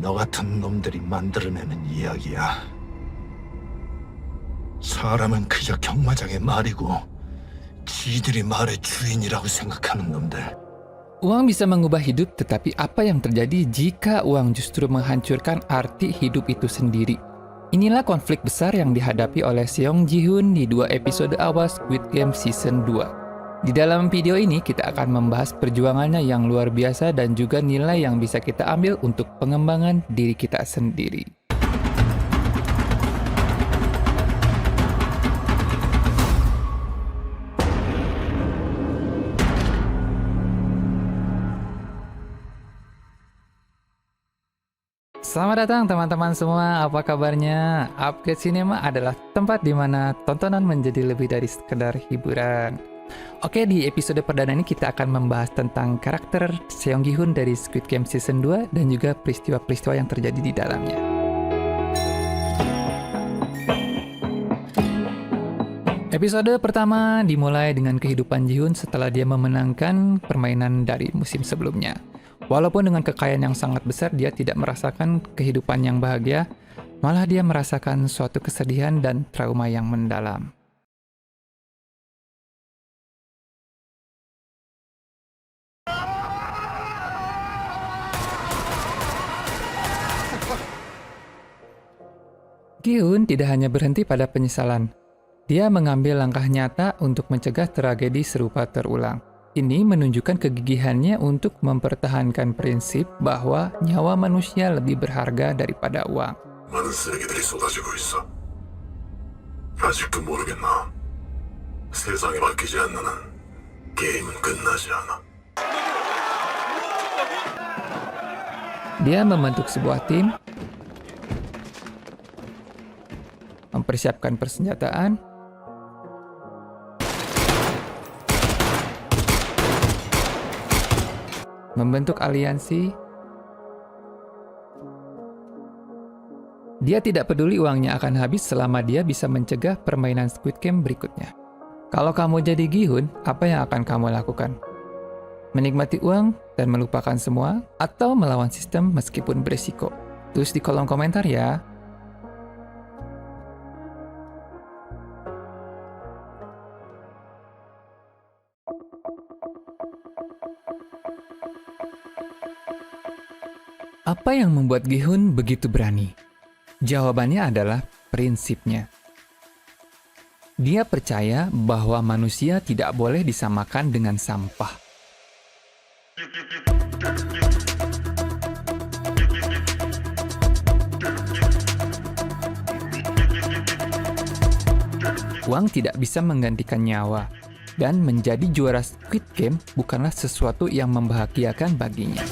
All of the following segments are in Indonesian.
너 같은 놈들이 만들어내는 이야기야. 사람은 그저 경마장의 말이고 지들이 말의 주인이라고 생각하는 놈들. Uang bisa mengubah hidup, tetapi apa yang terjadi jika uang justru menghancurkan arti hidup itu sendiri? Inilah konflik besar yang dihadapi oleh Seong Ji-hoon di 2 episode awal Squid Game Season 2. Di dalam video ini kita akan membahas perjuangannya yang luar biasa dan juga nilai yang bisa kita ambil untuk pengembangan diri kita sendiri. Selamat datang teman-teman semua, apa kabarnya? Upgrade Cinema adalah tempat di mana tontonan menjadi lebih dari sekedar hiburan. Oke, di episode perdana ini kita akan membahas tentang karakter Seong Gi-hoon dari Squid Game Season 2 dan juga peristiwa-peristiwa yang terjadi di dalamnya. Episode pertama dimulai dengan kehidupan Ji-hoon setelah dia memenangkan permainan dari musim sebelumnya. Walaupun dengan kekayaan yang sangat besar, dia tidak merasakan kehidupan yang bahagia, malah dia merasakan suatu kesedihan dan trauma yang mendalam. Gi-hoon tidak hanya berhenti pada penyesalan. Dia mengambil langkah nyata untuk mencegah tragedi serupa terulang. Ini menunjukkan kegigihannya untuk mempertahankan prinsip bahwa nyawa manusia lebih berharga daripada uang. 많은 쓰레기들이 쏟아지고 있어. 아직도 모르겠나? 세상에 맡기지 않는 한 게임은 끝나지 않아. Dia membentuk sebuah tim, mempersiapkan persenjataan, membentuk aliansi. Dia tidak peduli uangnya akan habis selama dia bisa mencegah permainan Squid Game berikutnya. Kalau kamu jadi Gi-hoon, apa yang akan kamu lakukan? Menikmati uang dan melupakan semua, atau melawan sistem meskipun berisiko? Tulis di kolom komentar ya. Apa yang membuat Gi-hoon begitu berani? Jawabannya adalah prinsipnya. Dia percaya bahwa manusia tidak boleh disamakan dengan sampah. Uang tidak bisa menggantikan nyawa, dan menjadi juara Squid Game bukanlah sesuatu yang membahagiakan baginya.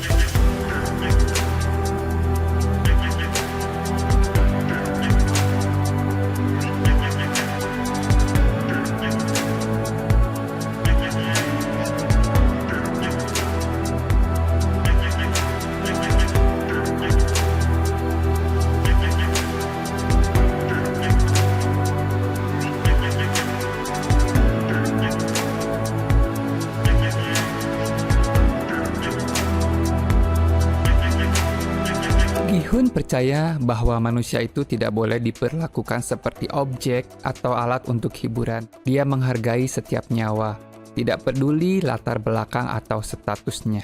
Gi-hoon percaya bahwa manusia itu tidak boleh diperlakukan seperti objek atau alat untuk hiburan. Dia menghargai setiap nyawa, tidak peduli latar belakang atau statusnya.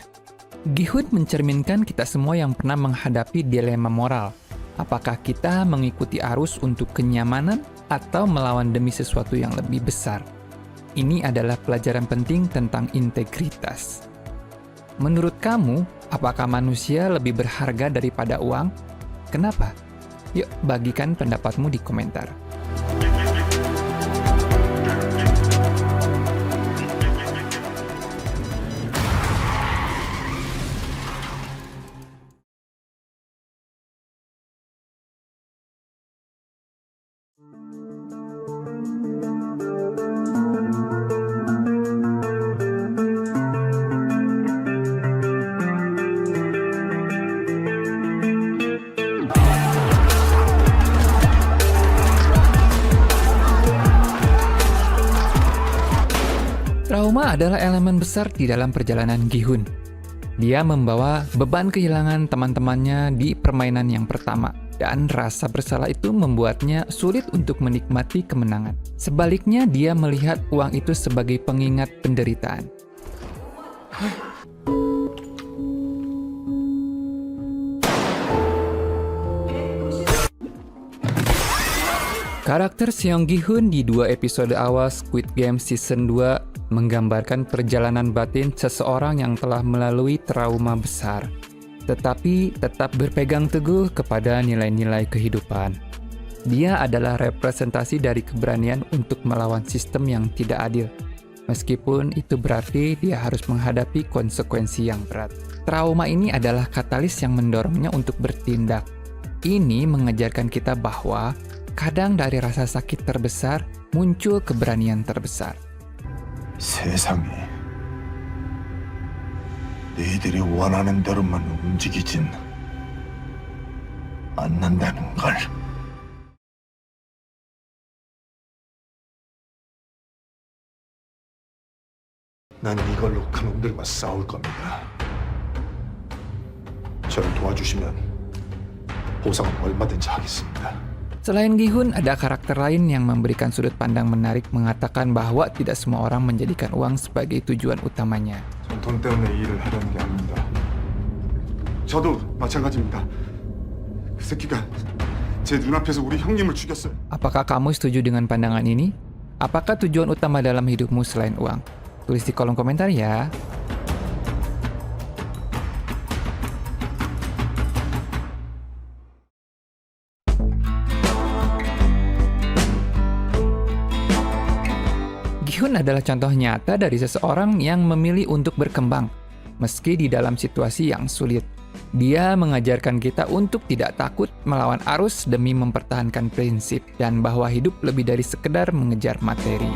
Gi-hoon mencerminkan kita semua yang pernah menghadapi dilema moral. Apakah kita mengikuti arus untuk kenyamanan atau melawan demi sesuatu yang lebih besar? Ini adalah pelajaran penting tentang integritas. Menurut kamu, apakah manusia lebih berharga daripada uang? Kenapa? Yuk, bagikan pendapatmu di komentar. Trauma adalah elemen besar di dalam perjalanan Gi-hoon. Dia membawa beban kehilangan teman-temannya di permainan yang pertama, dan rasa bersalah itu membuatnya sulit untuk menikmati kemenangan. Sebaliknya, dia melihat uang itu sebagai pengingat penderitaan. Karakter Seong Gi-hun di 2 episode awal Squid Game Season 2 menggambarkan perjalanan batin seseorang yang telah melalui trauma besar, tetapi tetap berpegang teguh kepada nilai-nilai kehidupan. Dia adalah representasi dari keberanian untuk melawan sistem yang tidak adil, meskipun itu berarti dia harus menghadapi konsekuensi yang berat. Trauma ini adalah katalis yang mendorongnya untuk bertindak. Ini mengajarkan kita bahwa kadang dari rasa sakit terbesar muncul keberanian terbesar. 세상이 너희들이 원하는 대로만 움직이진 않는다는 걸. 난 이걸로 그놈들과 싸울 겁니다. 저를 도와주시면 보상은 얼마든지 하겠습니다. Selain Gi-hun, ada karakter lain yang memberikan sudut pandang menarik mengatakan bahwa tidak semua orang menjadikan uang sebagai tujuan utamanya. 전 돈 때문에 이 일을 하려는 게 아닙니다. 저도 마찬가지입니다. 그 새끼가 제 눈앞에서 우리 형님을 죽였어요. Apakah kamu setuju dengan pandangan ini? Apakah tujuan utama dalam hidupmu selain uang? Tulis di kolom komentar ya. Gi-hun adalah contoh nyata dari seseorang yang memilih untuk berkembang, meski di dalam situasi yang sulit. Dia mengajarkan kita untuk tidak takut melawan arus demi mempertahankan prinsip, dan bahwa hidup lebih dari sekedar mengejar materi.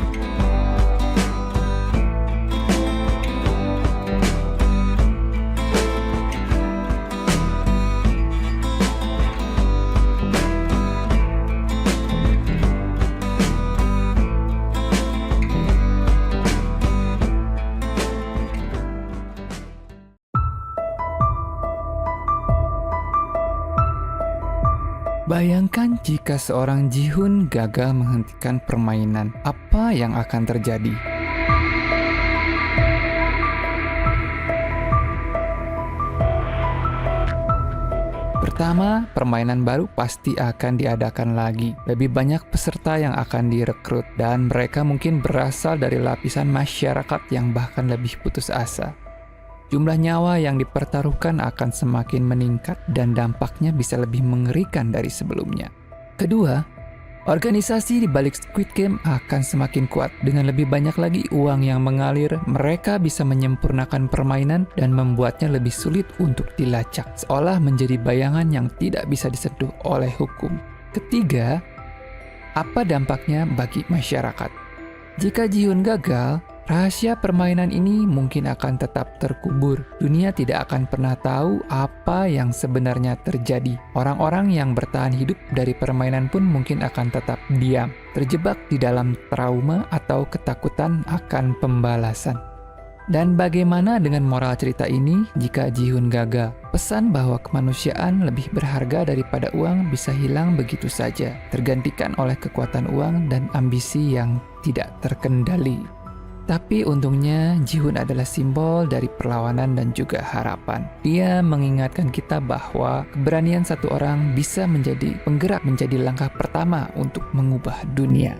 Bayangkan jika seorang Ji-hun gagal menghentikan permainan, apa yang akan terjadi? Pertama, permainan baru pasti akan diadakan lagi. Lebih banyak peserta yang akan direkrut, dan mereka mungkin berasal dari lapisan masyarakat yang bahkan lebih putus asa. Jumlah nyawa yang dipertaruhkan akan semakin meningkat dan dampaknya bisa lebih mengerikan dari sebelumnya. Kedua, organisasi di balik Squid Game akan semakin kuat. Dengan lebih banyak lagi uang yang mengalir, mereka bisa menyempurnakan permainan dan membuatnya lebih sulit untuk dilacak, seolah menjadi bayangan yang tidak bisa disentuh oleh hukum. Ketiga, apa dampaknya bagi masyarakat? Jika Ji-hun gagal, rahasia permainan ini mungkin akan tetap terkubur. Dunia tidak akan pernah tahu apa yang sebenarnya terjadi. Orang-orang yang bertahan hidup dari permainan pun mungkin akan tetap diam, terjebak di dalam trauma atau ketakutan akan pembalasan. Dan bagaimana dengan moral cerita ini jika Ji-hun gagal? Pesan bahwa kemanusiaan lebih berharga daripada uang bisa hilang begitu saja, tergantikan oleh kekuatan uang dan ambisi yang tidak terkendali. Tapi untungnya Ji-hun adalah simbol dari perlawanan dan juga harapan. Dia mengingatkan kita bahwa keberanian satu orang bisa menjadi penggerak, menjadi langkah pertama untuk mengubah dunia.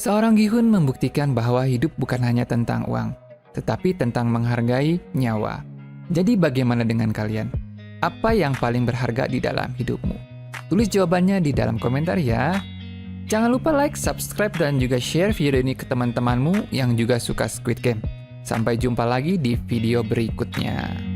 Seorang Gi-hun membuktikan bahwa hidup bukan hanya tentang uang, tetapi tentang menghargai nyawa. Jadi bagaimana dengan kalian? Apa yang paling berharga di dalam hidupmu? Tulis jawabannya di dalam komentar ya. Jangan lupa like, subscribe, dan juga share video ini ke teman-temanmu yang juga suka Squid Game. Sampai jumpa lagi di video berikutnya.